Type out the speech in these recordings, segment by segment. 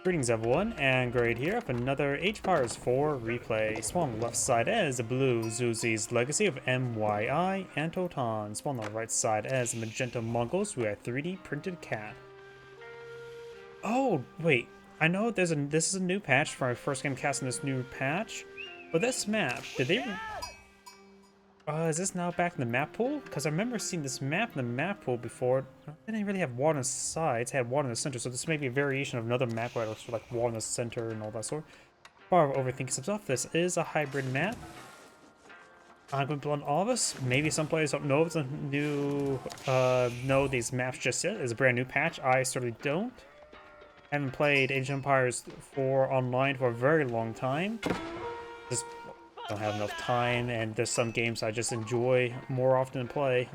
Greetings everyone, and Grade here with another Age of Empires 4 replay. Spawn on the left side as Blue Zuzi's Legacy of mYi.Anotand. Spawn on the right side as Magenta Mongols who have 3D printed cat. Oh, wait. I know this is a new patch for my first game casting this new patch. But this map, did they... is this now back in the map pool? Because I remember seeing this map in the map pool before. It didn't really have water on the sides, it had water in the center, so this may be a variation of another map where it's like water in the center and all that sort. Far overthinking some stuff. This is a hybrid map. I'm going to blunt all of us. Maybe some players don't know it's a new know these maps just yet. It's a brand new patch. I certainly don't. Haven't played Age of Empires 4 online for a very long time. Just don't have enough time, and there's some games I just enjoy more often than play.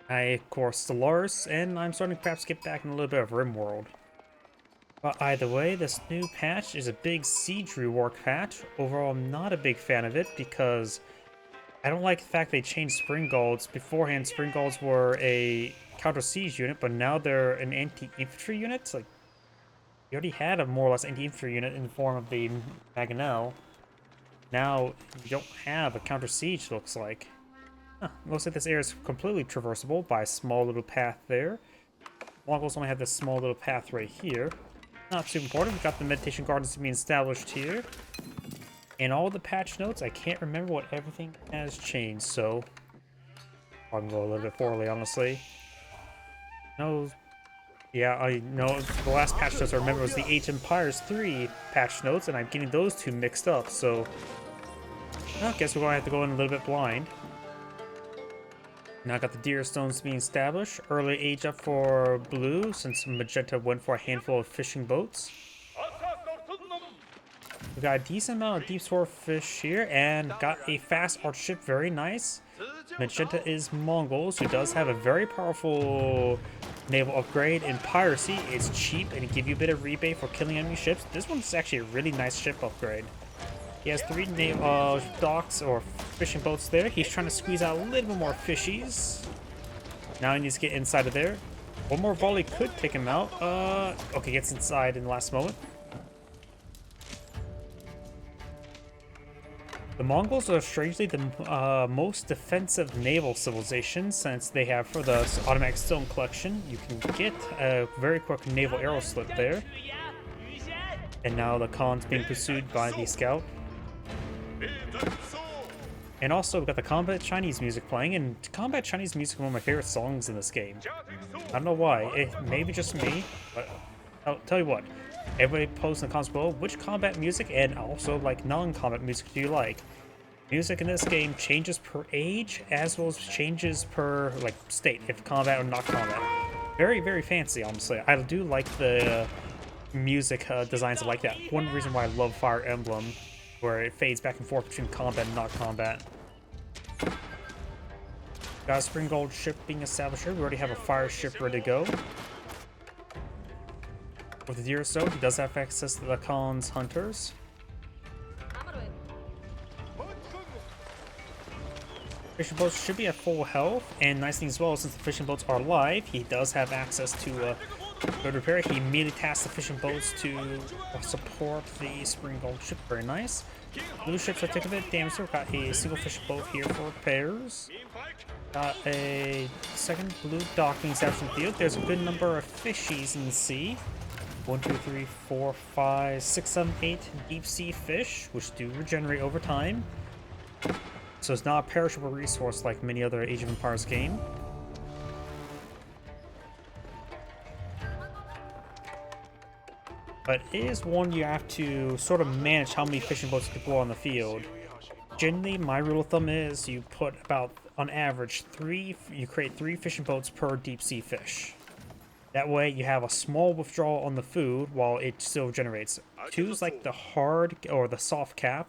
I, of course, the Lars, and I'm starting to perhaps get back in a little bit of RimWorld. But either way, this new patch is a big siege rework patch. Overall, I'm not a big fan of it because I don't like the fact they changed Spring Guards. Beforehand, Spring Guards were a counter siege unit, but now they're an anti-infantry unit. It's like, you already had a more or less anti-infantry unit in the form of the Mangonel. Now, you don't have a counter siege, looks like. Huh, looks like this area is completely traversable by a small little path there. Mongols only have this small little path right here. Not too important. We've got the meditation gardens being established here. And all the patch notes, I can't remember what everything has changed, so I can go a little bit poorly, honestly. No. Yeah, I know the last patch notes I remember was the Age of Empires 3 patch notes, and I'm getting those two mixed up, so I guess we're going to have to go in a little bit blind. Now I got the deer stones being established. Early age up for blue, since magenta went for a handful of fishing boats. We got a decent amount of deep swordfish here, and got a fast arch ship, very nice. Magenta is Mongols, who does have a very powerful naval upgrade in piracy. It's cheap and it gives you a bit of rebate for killing enemy ships. This one's actually a really nice ship upgrade. He has 3 docks or fishing boats there. He's trying to squeeze out a little bit more fishies. Now he needs to get inside of there. One more volley could take him out. Okay, gets inside in the last moment. The Mongols are strangely the most defensive naval civilization, since they have, for the automatic stone collection, you can get a very quick naval arrow slip there. And now the Khan's being pursued by the scout. And also, we've got the combat Chinese music playing, and combat Chinese music is one of my favorite songs in this game. I don't know why. It may be just me, but I'll tell you what. Everybody post in the comments below which combat music and also like non-combat music do you like. Music in this game changes per age as well as changes per like state, if combat or not combat. Very, very fancy, honestly. I do like the music designs like that. One reason why I love Fire Emblem, where it fades back and forth between combat and not combat. Got a Spring Gold ship being established here. We already have a fire ship ready to go. With the deer so, he does have access to the Khan's hunters. Fishing boats should be at full health, and nice thing as well, since the fishing boats are live, he does have access to good repair. He immediately tasks the fishing boats to support the Spring Gold ship. Very nice. Blue ships are taking a bit of damage. We've got a single fishing boat here for repairs. Got a second blue docking established in the field. There's a good number of fishies in the sea. 1, 2, 3, 4, 5, 6, 7, 8 deep sea fish, which do regenerate over time. So it's not a perishable resource like many other Age of Empires games. But it is one you have to sort of manage how many fishing boats you deploy on the field. Generally, my rule of thumb is you put about, on average, you create 3 fishing boats per deep sea fish. That way you have a small withdrawal on the food while it still generates. 2 is like the hard or the soft cap.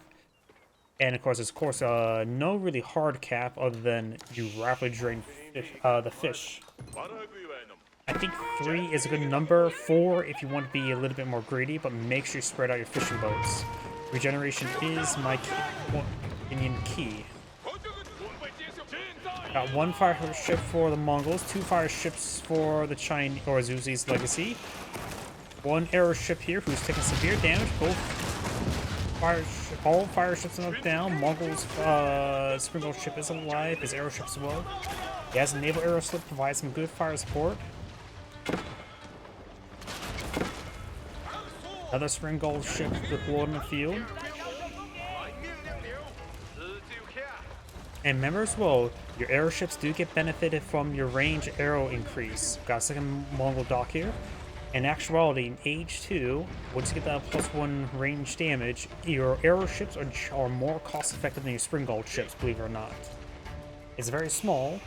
And of course, no really hard cap other than you rapidly drain the fish. I think 3 is a good number. 4 if you want to be a little bit more greedy, but make sure you spread out your fishing boats. Regeneration is my opinion key. Got 1 fire ship for the Mongols, 2 fire ships for the Chinese or Zuzi's Legacy. One arrow ship here who's taking severe damage. All fire ships are down. Mongols Springgold ship is alive. His arrow ship as well. He has a naval arrow slip, provides some good fire support. Another Springgold ship deployed in the field. And remember as well, your airoships do get benefited from your range arrow increase. Got a second Mongol dock here. In actuality, in Age 2, once you get that +1 range damage, your airoships are more cost effective than your Springgold ships, believe it or not. It's very small,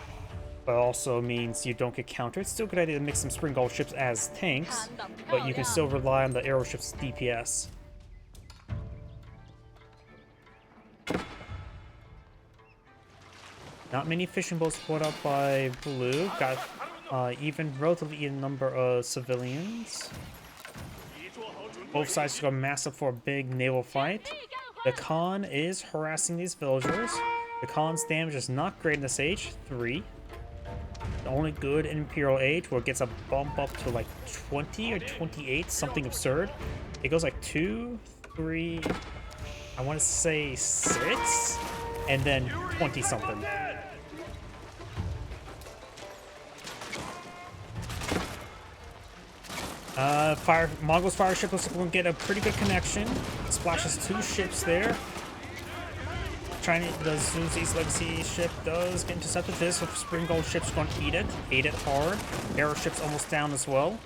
but also means you don't get countered. It's still a good idea to mix some Springgold ships as tanks, but you can still rely on the aeroships' DPS. Not many fishing boats put up by Blue. Got even relatively even number of civilians. Both sides go massive for a big naval fight. The Khan is harassing these villagers. The Khan's damage is not great in this age, 3. The only good in Imperial Age where it gets a bump up to like 20 or 28, something absurd. It goes like 2, 3, I want to say 6, and then 20 something. Mongols fire ship looks like we'll get a pretty good connection. Splashes 2 ships there. The Zuzi's Legacy ship does get intercepted. This Springgold ship's going to eat it hard. Arrow ship's almost down as well.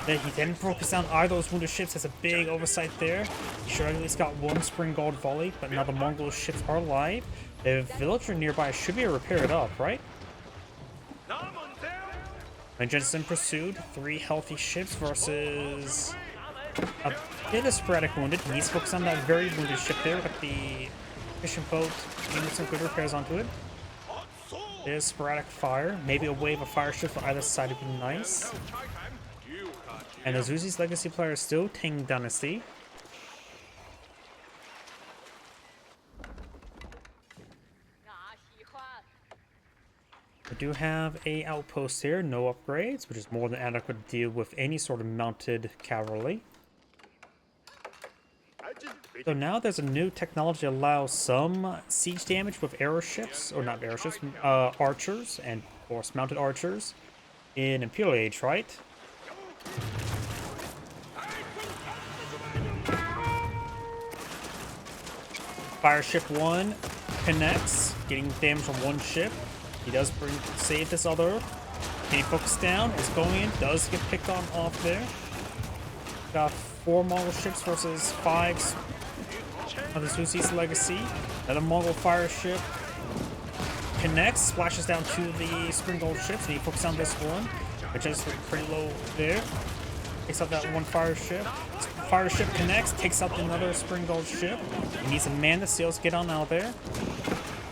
He didn't focus down either of those wounded ships. That's a big oversight there. He should have at least got 1 Springgold volley, but now the Mongol ships are alive. The villager nearby should be able to repair it up, right? Jensen pursued 3 healthy ships versus a bit of sporadic wounded. He's focused on that very wounded ship there with the fishing boat getting some good repairs onto it. There's sporadic fire. Maybe a wave of fire ships on either side would be nice. And the Zuzi's Legacy player is still Tang Dynasty. We do have a outpost here, no upgrades, which is more than adequate to deal with any sort of mounted cavalry. So now there's a new technology that allows some siege damage with airoships, or not airoships, archers, and of course mounted archers in Imperial Age, right? Fire ship 1 connects, getting damage on 1 ship. He does save this other. He focus down, is going in, does get picked on off there. Got 4 Mongol ships versus 5 of the Zuzi's Legacy. Another Mongol fire ship connects, splashes down 2 of the Springgold ships, and he focuses on this one, which is pretty low there. Takes out that 1 fire ship. Fire ship connects, takes out another Springgold ship. He needs a man to sails get on out there.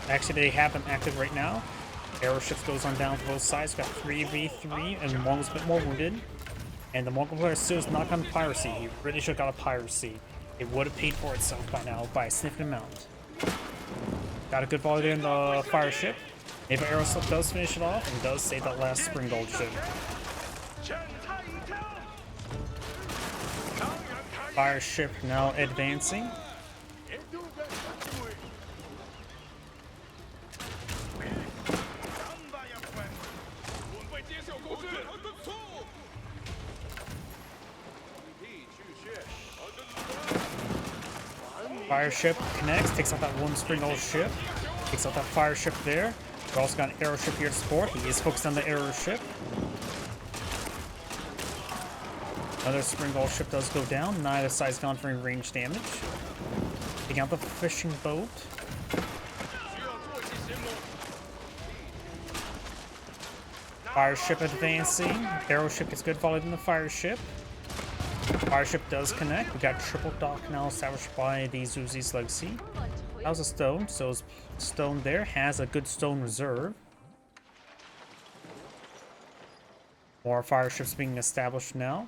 Actually, they have him active right now. Aeroships goes on down for both sides. Got 3v3, and the Mongol's a bit more wounded. And the Mongol player still is not on piracy. He really should have got a piracy. It would have paid for itself by now by a significant amount. Got a good volley there in the fire ship. Naval arrow slip does finish it off and does save that last Springgold ship. Fire ship now advancing. Fire ship connects, takes out that 1 Springgold ship, takes out that fire ship there. We've also got an arrow ship here to support. He is focused on the arrow ship. Another Springgold ship does go down. Neither side's gone for any range damage. Taking out the fishing boat. Fire ship advancing. Arrow ship gets good volleyed in the fire ship. Fire ship does connect. We got triple dock now established by the Zuzi's Legacy. That was a stone, so stone there has a good stone reserve. More fire ships being established now.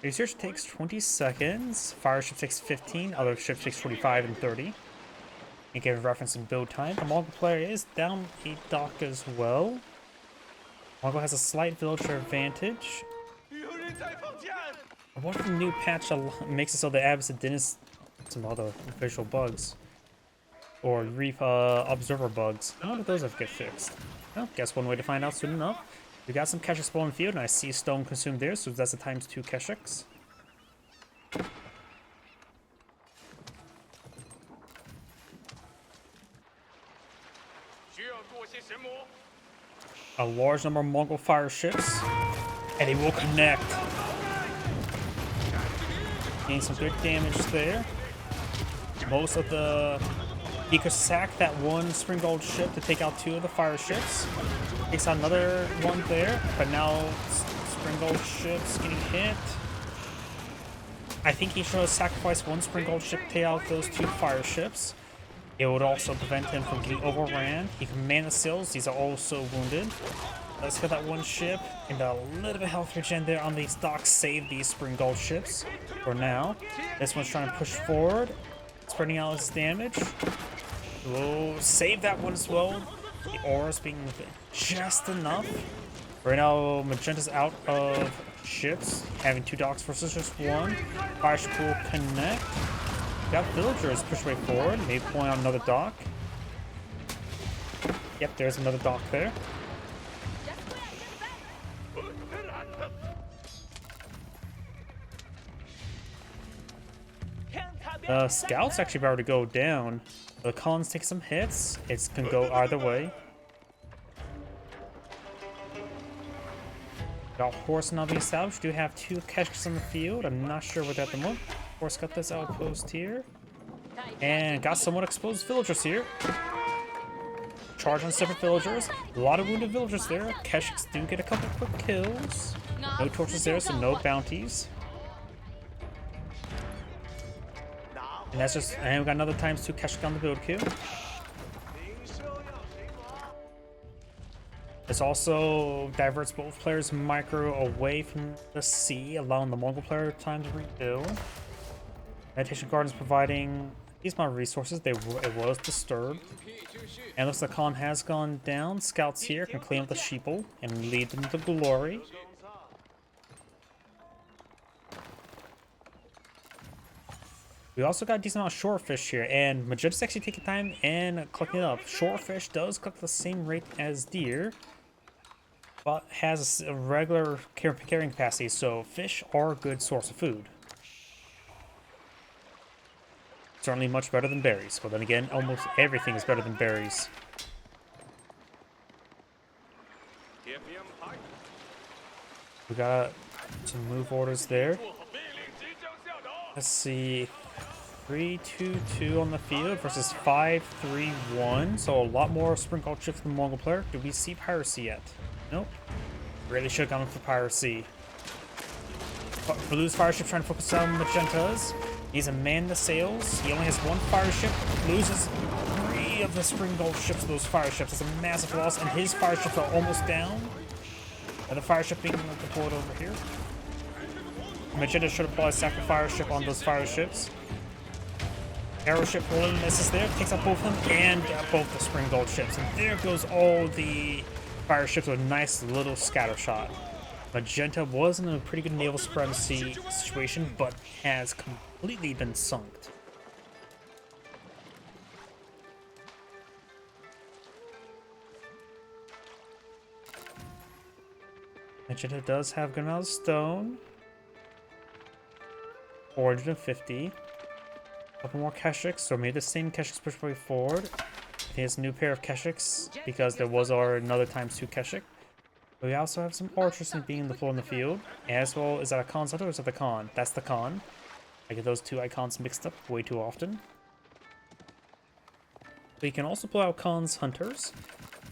Research takes 20 seconds. Fire ship takes 15. Other ships takes 45 and 30. And give reference in build time. The Mongol player is down a dock as well. Mongol has a slight villager advantage. What if the new patch makes it so the Abyss didn't some other visual bugs or reef observer bugs? How do those have to get fixed? Well, guess one way to find out soon enough. We got some Keshiks spawn in the field, and I see stone consumed there, so that's a ×2 Keshiks. A large number of Mongol fire ships, and they will connect. Gain some good damage there. Most of the... He could sack that one Spring Gold ship to take out 2 of the fire ships. Takes out another one there, but now Spring Gold ship's getting hit. I think he should have sacrificed 1 Spring Gold ship to take out those 2 fire ships. It would also prevent him from getting overran. He can man the sails, these are also wounded. Let's kill that 1 ship, and a little bit of health regen there on these docks save these Spring Gold ships for now. This one's trying to push forward, spreading out his damage. We'll save that one as well. The auras being just enough. Right now, Magenta's out of ships, having 2 docks versus just 1. Fire ship will connect. Got villagers push way forward, maybe pulling out another dock. Yep, there's another dock there. The scouts actually about to go down. The Collins take some hits. It can go either way. Got horse now being established. Do have 2 Keshiks on the field. I'm not sure what that at the moment. Horse got this outpost here. And got somewhat exposed villagers here. Charge on separate villagers. A lot of wounded villagers there. Keshiks do get a couple quick kills. No torches there, so no bounties. And that's just, and we got another ×2 Keshik on the build queue. This also diverts both players' micro away from the sea, allowing the Mongol player time to rebuild. Meditation Garden is providing these amount of resources. It was disturbed. And looks like Khan has gone down. Scouts here can clean up the sheeple and lead them to glory. We also got a decent amount of shorefish here, and Magenta's actually taking time and collecting it up. Shorefish does collect the same rate as deer, but has a regular carrying capacity, so fish are a good source of food. Certainly much better than berries. Well, then again, almost everything is better than berries. We got some move orders there. Let's see. 3-2-2 on the field versus 5-3-1. So a lot more Spring Gold ships than the Mongol player. Do we see piracy yet? Nope. Really should have gone for piracy. Blue's fire ship trying to focus on Magenta's. He's a man the sails. He only has 1 fire ship. Loses 3 of the Spring Gold ships to those fire ships. It's a massive loss, and his fire ships are almost down. And the fire ship being deployed over here. Magenta should have probably sacked the fire ship on those fire ships. Arrow ship pulling misses there, takes out both of them and both the Spring Gold ships. And there goes all the fire ships with a nice little scatter shot. Magenta was in a pretty good naval supremacy situation, but has completely been sunk. Magenta does have good amount of stone. 450. A couple more Keshiks, so maybe the same Keshiks push way forward. He has a new pair of Keshiks because there was another ×2 Keshik. But we also have some archers being deployed in the field, as well. Is that a Khan's hunter or is that the Khan? That's the Khan. I get those 2 icons mixed up way too often. We can also pull out Khan's hunters.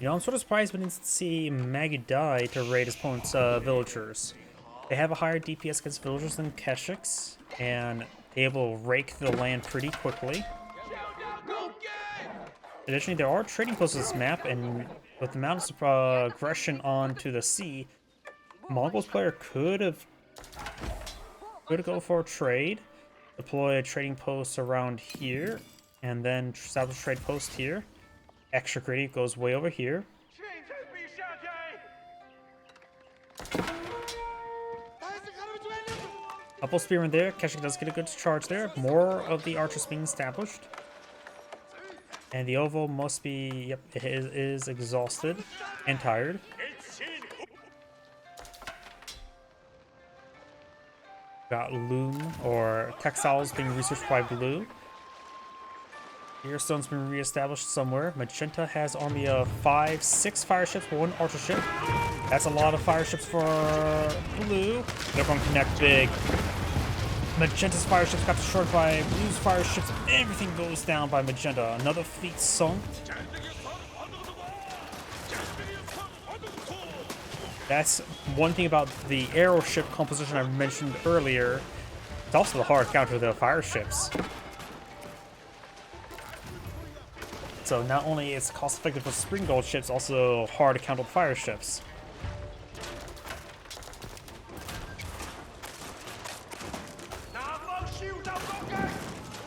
You know, I'm sort of surprised we didn't see mYi.die to raid his opponent's villagers. They have a higher DPS against villagers than Keshiks, and they will rake the land pretty quickly. Additionally, there are trading posts on this map, and with the amount of aggression onto the sea, Mongols player could go for a trade, deploy a trading post around here, and then establish a trade post here. Extra greedy goes way over here. Couple spearmen there. Keshik does get a good charge there. More of the archers being established. And the Ovo must be, yep, it is exhausted and tired. Got loom or textiles being researched by blue. Stone's been reestablished somewhere. Magenta has army of 6 fire ships, 1 archer ship. That's a lot of fire ships for blue. They're going to connect big. Magenta's fire ships got destroyed by blue's fire ships. Everything goes down by Magenta. Another fleet sunk. That's one thing about the arrow ship composition I mentioned earlier. It's also the hard counter to the fire ships. So not only is it cost effective for spring-gold ships, also hard to counter with fire ships.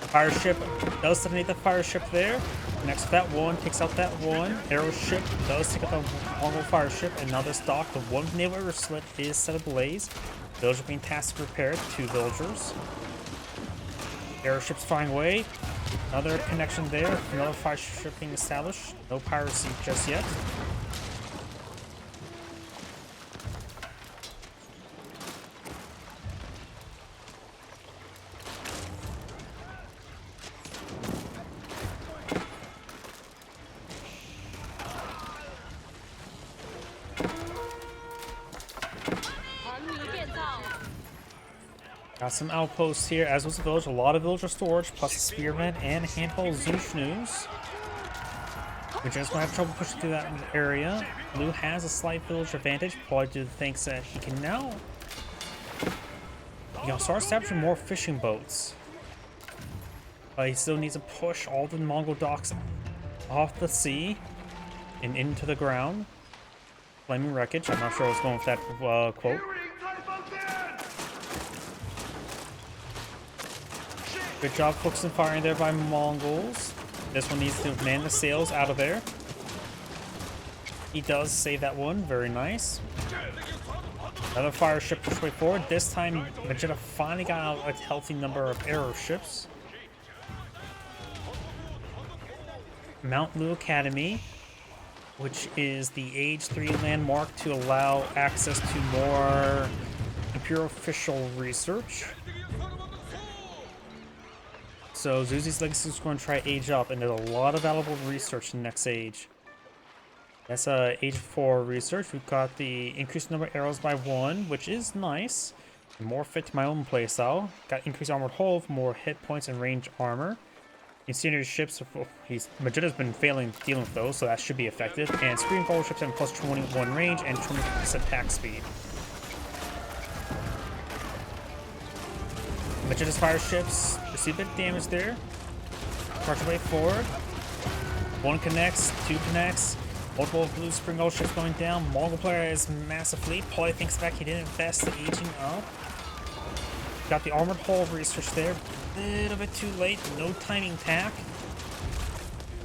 Fire ship does detonate the fire ship there. Next to that one, takes out that one. Arrow ship does take out the Mongol fire ship, and now this dock, the one naval arrow slit is set ablaze. Villagers being tasked to repair it, 2 villagers. Airship's flying away. Another connection there. Another fire ship being established. No piracy just yet. Got some outposts here, as was the village. A lot of villager storage, plus a spearman and a handful of Zushnus. We just might have trouble pushing through that area. Blue has a slight village advantage, probably due to the things that he can now start establishing more fishing boats. But he still needs to push all the Mongol docks off the sea and into the ground. Flaming wreckage. I'm not sure what's going with that quote. Good job focusing firing there by Mongols. This one needs to man the sails out of there. He does save that one. Very nice. Another fire ship pushed way forward. This time, Magenta finally got out a healthy number of arrow ships. Mount Lu Academy, which is the Age 3 landmark to allow access to more Imperial official research. So Zuzi's Legacy is going to try Age Up, and there's a lot of valuable research in the next Age. That's Age 4 research. We've got the increased number of arrows by 1, which is nice. More fit to my own playstyle. Got increased armored hull for more hit points and range armor. Incendiary ships, Magenta's been failing dealing with those, so that should be effective. And Screen Forward ships have plus 21 range and 20% attack speed. Magenta's fire ships receive a bit of damage there. Charge away forward. 1 connects, 2 connects. Multiple blue spring-gold ships going down. Mongol player has massive fleet. Probably thinks back he didn't invest the aging up. Got the armored hull research there. A little bit too late. No timing tack.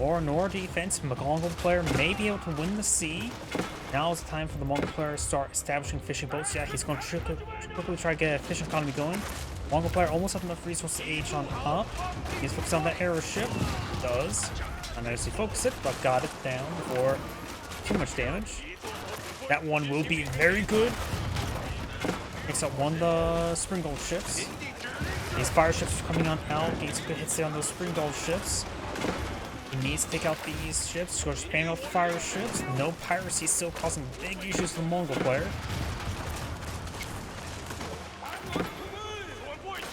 Or nor defense. Mongol player may be able to win the sea. Now is the time for the Mongol player to start establishing fishing boats. Yeah, he's going to quickly try to get a fishing economy going. Mongol player almost have enough resources to age on up. He's focused on that arrow ship. Does. Unnicely focus it, but got it down for too much damage. That one will be very good. Takes out one of the spring-gold ships. These fire ships are coming on out. Getting some good hits there on those spring-gold ships. He needs to take out these ships. So just spamming out the fire ships. No piracy, still causing big issues for the Mongol player.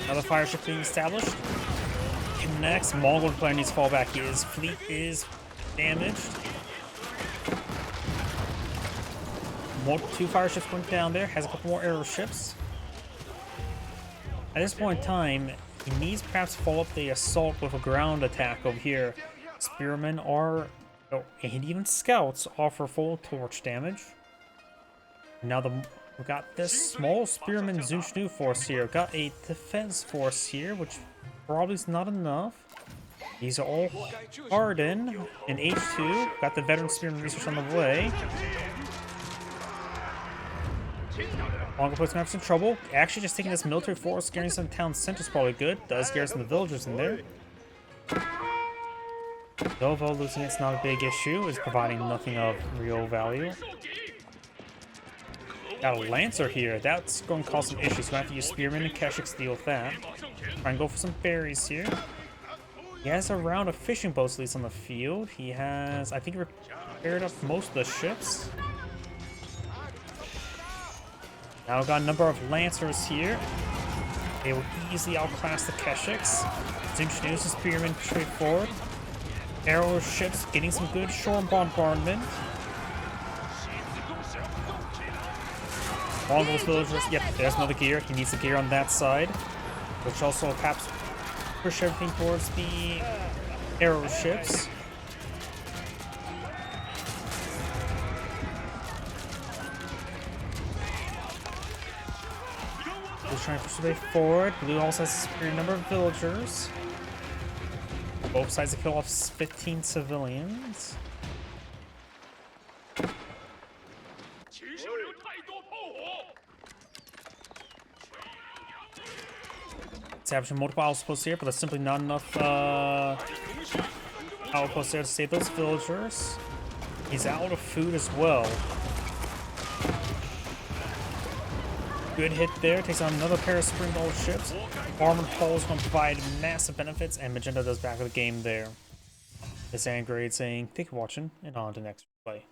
Another fire ship being established. Connects. Mongol player needs to fall back. His fleet is damaged. 2 fire ships went down there. Has a couple more arrow ships. At this point in time, he needs perhaps to follow up the assault with a ground attack over here. Spearmen and even scouts offer full torch damage. Now we've got this small spearman Zushnu force here. Got a defense force here, which probably is not enough. These are all hardened in H2. Got the veteran spearman research on the way. Mongol gonna have some trouble. Actually, just taking this military force, garrison the town center is probably good. Does garrison the villagers in there. Although losing it's not a big issue, is providing nothing of real value. Got a Lancer here. That's going to cause some issues. We're going to have to use Spearman and Keshiks to deal with that. Try and go for some berries here. He has a round of fishing boats at least on the field. He has, I think, repaired up most of the ships. Now we've got a number of Lancers here. They will easily outclass the Keshiks. Let's introduce the Spearman straightforward. Arrow ships getting some good shore bombardment. Mongols villagers, yep, there's another gear. He needs the gear on that side, which also perhaps push everything towards the arrow ships. He's trying to push the way forward. Blue also has a superior number of villagers. Both sides to kill off 15 civilians. Establishing multiple outposts here, but there's simply not enough outposts there to save those villagers. He's out of food as well. Good hit there, takes on another pair of springboard ships. Armored hull is going to provide massive benefits, and Magenta does back of the game there. This Grade saying, thank you for watching, and on to the next play.